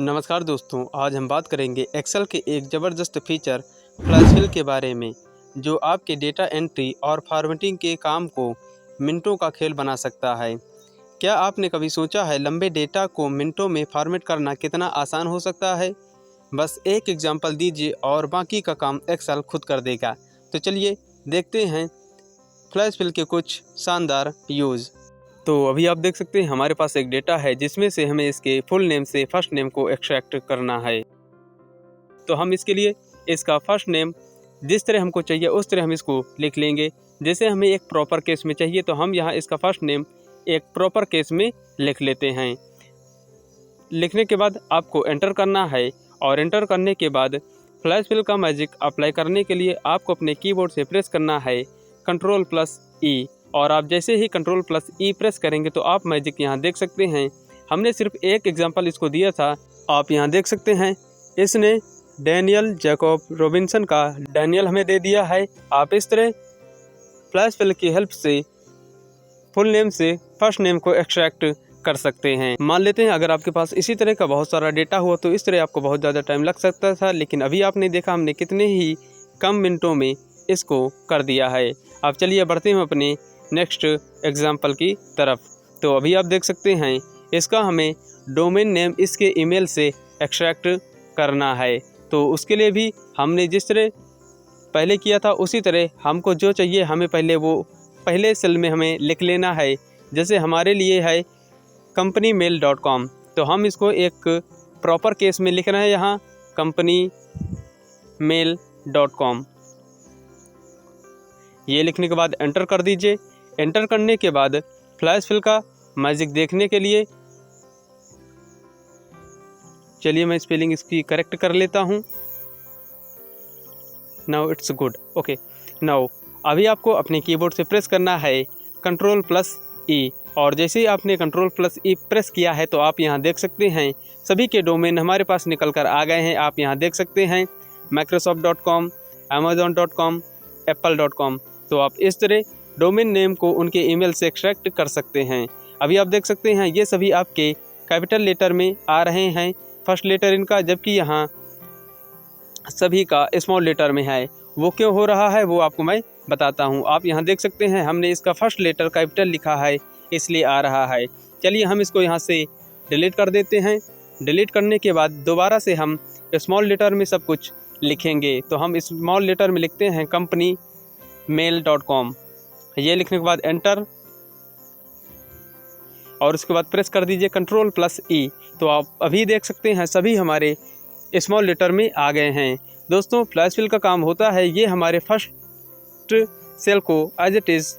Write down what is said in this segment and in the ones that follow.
नमस्कार दोस्तों, आज हम बात करेंगे एक्सेल के एक ज़बरदस्त फीचर फ्लैश फिल के बारे में, जो आपके डेटा एंट्री और फॉर्मेटिंग के काम को मिनटों का खेल बना सकता है। क्या आपने कभी सोचा है लंबे डेटा को मिनटों में फॉर्मेट करना कितना आसान हो सकता है? बस एक एग्जांपल दीजिए और बाकी का काम एक्सेल खुद कर देगा। तो चलिए देखते हैं फ्लैश फिल के कुछ शानदार यूज़। तो अभी आप देख सकते हैं हमारे पास एक डेटा है जिसमें से हमें इसके फुल नेम से फर्स्ट नेम को एक्सट्रैक्ट करना है। तो हम इसके लिए इसका फर्स्ट नेम जिस तरह हमको चाहिए उस तरह हम इसको लिख लेंगे। जैसे हमें एक प्रॉपर केस में चाहिए तो हम यहाँ इसका फर्स्ट नेम एक प्रॉपर केस में लिख लेते हैं। लिखने के बाद आपको एंटर करना है और एंटर करने के बाद फ्लैश फिल का मैजिक अप्लाई करने के लिए आपको अपने कीबोर्ड से प्रेस करना है Ctrl+E। और आप जैसे ही Ctrl+E प्रेस करेंगे तो आप मैजिक यहाँ देख सकते हैं। हमने सिर्फ एक एग्जांपल इसको दिया था, आप यहाँ देख सकते हैं इसने डैनियल जैकब रॉबिन्सन का डैनियल हमें दे दिया है। आप इस तरह फ्लैश फिल की हेल्प से फुल नेम से फर्स्ट नेम को एक्सट्रैक्ट कर सकते हैं। मान लेते हैं अगर आपके पास इसी तरह का बहुत सारा डेटा हुआ तो इस तरह आपको बहुत ज़्यादा टाइम लग सकता था, लेकिन अभी आपने देखा हमने कितने ही कम मिनटों में इसको कर दिया है। अब चलिए बढ़ते हैं अपने नेक्स्ट एग्जाम्पल की तरफ। तो अभी आप देख सकते हैं इसका हमें डोमेन नेम इसके ईमेल से एक्सट्रैक्ट करना है। तो उसके लिए भी हमने जिस तरह पहले किया था उसी तरह हमको जो चाहिए हमें पहले वो पहले सेल में हमें लिख लेना है। जैसे हमारे लिए है companymail.com, तो हम इसको एक प्रॉपर केस में लिखना है यहाँ companymail.com। ये लिखने के बाद एंटर कर दीजिए। एंटर करने के बाद फ्लैश फिल का मैजिक देखने के लिए चलिए मैं स्पेलिंग इसकी करेक्ट कर लेता हूँ। Now it's good, okay. Now अभी आपको अपने कीबोर्ड से प्रेस करना है Ctrl+E, और जैसे ही आपने Ctrl+E प्रेस किया है तो आप यहाँ देख सकते हैं सभी के डोमेन हमारे पास निकल कर आ गए हैं। आप यहाँ देख सकते हैं Microsoft.com, Amazon.com, Apple.com। तो आप इस तरह डोमेन नेम को उनके ईमेल से एक्सट्रैक्ट कर सकते हैं। अभी आप देख सकते हैं ये सभी आपके कैपिटल लेटर में आ रहे हैं, फर्स्ट लेटर इनका, जबकि यहाँ सभी का स्मॉल लेटर में है। वो क्यों हो रहा है वो आपको मैं बताता हूँ। आप यहाँ देख सकते हैं हमने इसका फर्स्ट लेटर कैपिटल लिखा है इसलिए आ रहा है। चलिए हम इसको यहाँ से डिलीट कर देते हैं। डिलीट करने के बाद दोबारा से हम स्मॉल लेटर में सब कुछ लिखेंगे। तो हम स्मॉल लेटर में लिखते हैं companymail.com। ये लिखने के बाद एंटर और उसके बाद प्रेस कर दीजिए Ctrl+E। तो आप अभी देख सकते हैं सभी हमारे स्मॉल लेटर में आ गए हैं। दोस्तों फ्लैश फिल का काम होता है ये हमारे फर्स्ट सेल को एज इट इज़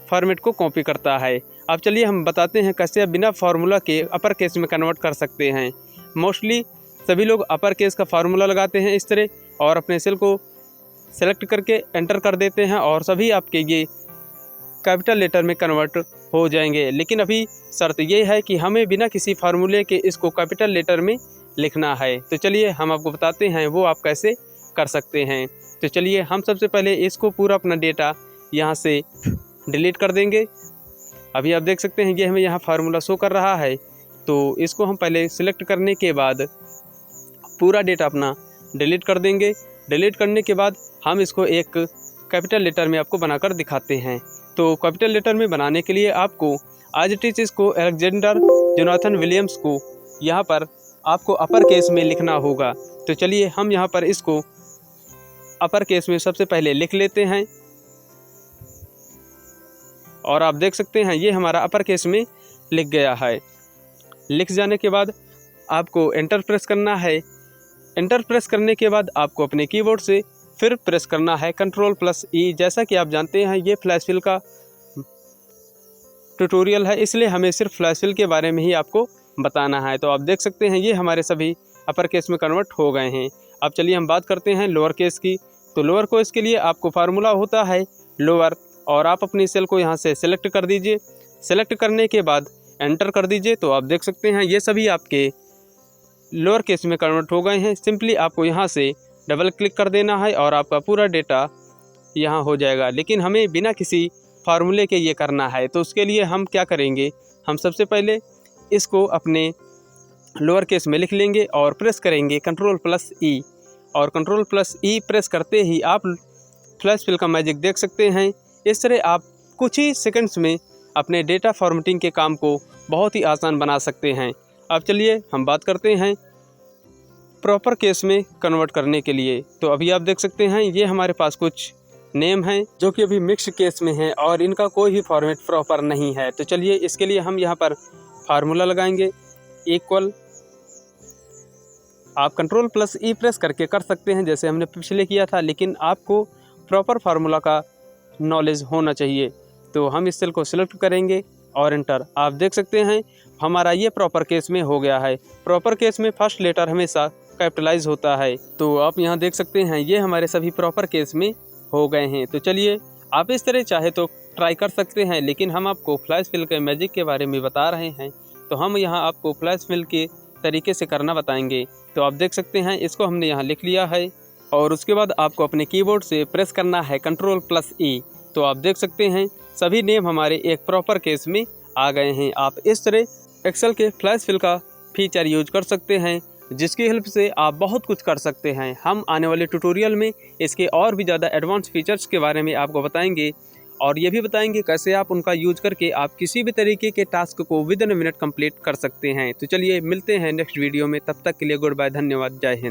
फॉर्मेट को कॉपी करता है। अब चलिए हम बताते हैं कैसे बिना फार्मूला के अपर केस में कन्वर्ट कर सकते हैं। मोस्टली सभी लोग अपर केस का फार्मूला लगाते हैं इस तरह और अपने सेल को सेलेक्ट करके एंटर कर देते हैं और सभी आपके ये कैपिटल लेटर में कन्वर्ट हो जाएंगे। लेकिन अभी शर्त ये है कि हमें बिना किसी फार्मूले के इसको कैपिटल लेटर में लिखना है। तो चलिए हम आपको बताते हैं वो आप कैसे कर सकते हैं। तो चलिए हम सबसे पहले इसको पूरा अपना डेटा यहाँ से डिलीट कर देंगे। अभी आप देख सकते हैं ये हमें यहाँ फार्मूला शो कर रहा है। तो इसको हम पहले सिलेक्ट करने के बाद पूरा डेटा अपना डिलीट कर देंगे। डिलीट करने के बाद हम इसको एक कैपिटल लेटर में आपको बनाकर दिखाते हैं। तो कैपिटल लेटर में बनाने के लिए आपको आज इट इज़ को अलेक्जेंडर जोनाथन विलियम्स को यहाँ पर आपको अपर केस में लिखना होगा। तो चलिए हम यहाँ पर इसको अपर केस में सबसे पहले लिख लेते हैं और आप देख सकते हैं ये हमारा अपर केस में लिख गया है। लिख जाने के बाद आपको एंटर प्रेस करना है। एंटर प्रेस करने के बाद आपको अपने कीबोर्ड से फिर प्रेस करना है Ctrl+E। जैसा कि आप जानते हैं ये फ्लैश फिल का ट्यूटोरियल है इसलिए हमें सिर्फ फ्लैश फिल के बारे में ही आपको बताना है। तो आप देख सकते हैं ये हमारे सभी अपर केस में कन्वर्ट हो गए हैं। अब चलिए हम बात करते हैं लोअर केस की। तो लोअर केस के लिए आपको फार्मूला होता है लोअर, और आप अपनी सेल को यहाँ से सेलेक्ट कर दीजिए। सेलेक्ट करने के बाद एंटर कर दीजिए। तो आप देख सकते हैं ये सभी आपके लोअर केस में कन्वर्ट हो गए हैं। सिंपली आपको यहाँ से डबल क्लिक कर देना है और आपका पूरा डेटा यहाँ हो जाएगा। लेकिन हमें बिना किसी फार्मूले के ये करना है। तो उसके लिए हम क्या करेंगे, हम सबसे पहले इसको अपने लोअर केस में लिख लेंगे और प्रेस करेंगे Ctrl+E। और Ctrl+E प्रेस करते ही आप फ्लैश फिल का मैजिक देख सकते हैं। इस तरह आप कुछ ही सेकंड्स में अपने डेटा फॉर्मेटिंग के काम को बहुत ही आसान बना सकते हैं। अब चलिए हम बात करते हैं प्रॉपर केस में कन्वर्ट करने के लिए। तो अभी आप देख सकते हैं ये हमारे पास कुछ नेम हैं जो कि अभी मिक्स्ड केस में हैं और इनका कोई भी फॉर्मेट प्रॉपर नहीं है। तो चलिए इसके लिए हम यहाँ पर फार्मूला लगाएंगे इक्वल। आप Ctrl+E प्रेस करके कर सकते हैं जैसे हमने पिछले किया था, लेकिन आपको प्रॉपर फार्मूला का नॉलेज होना चाहिए। तो हम इस सेल को सिलेक्ट करेंगे और एंटर। आप देख सकते हैं हमारा ये प्रॉपर केस में हो गया है। प्रॉपर केस में फर्स्ट लेटर हमेशा कैपिटलाइज होता है। तो आप यहाँ देख सकते हैं ये हमारे सभी प्रॉपर केस में हो गए हैं। तो चलिए आप इस तरह चाहे तो ट्राई कर सकते हैं, लेकिन हम आपको फ्लैश फिल के मैजिक के बारे में बता रहे हैं तो हम यहाँ आपको फ्लैश फिल के तरीके से करना बताएंगे। तो आप देख सकते हैं इसको हमने यहाँ लिख लिया है और उसके बाद आपको अपने कीबोर्ड से प्रेस करना है Ctrl+E। तो आप देख सकते हैं सभी नेम हमारे एक प्रॉपर केस में आ गए हैं। आप इस तरह एक्सेल के फ्लैश फिल का फीचर यूज कर सकते हैं जिसकी हेल्प से आप बहुत कुछ कर सकते हैं। हम आने वाले ट्यूटोरियल में इसके और भी ज़्यादा एडवांस फीचर्स के बारे में आपको बताएंगे और ये भी बताएंगे कैसे आप उनका यूज करके आप किसी भी तरीके के टास्क को विद इन मिनट कंप्लीट कर सकते हैं। तो चलिए मिलते हैं नेक्स्ट वीडियो में, तब तक के लिए गुड बाय, धन्यवाद, जय हिंद।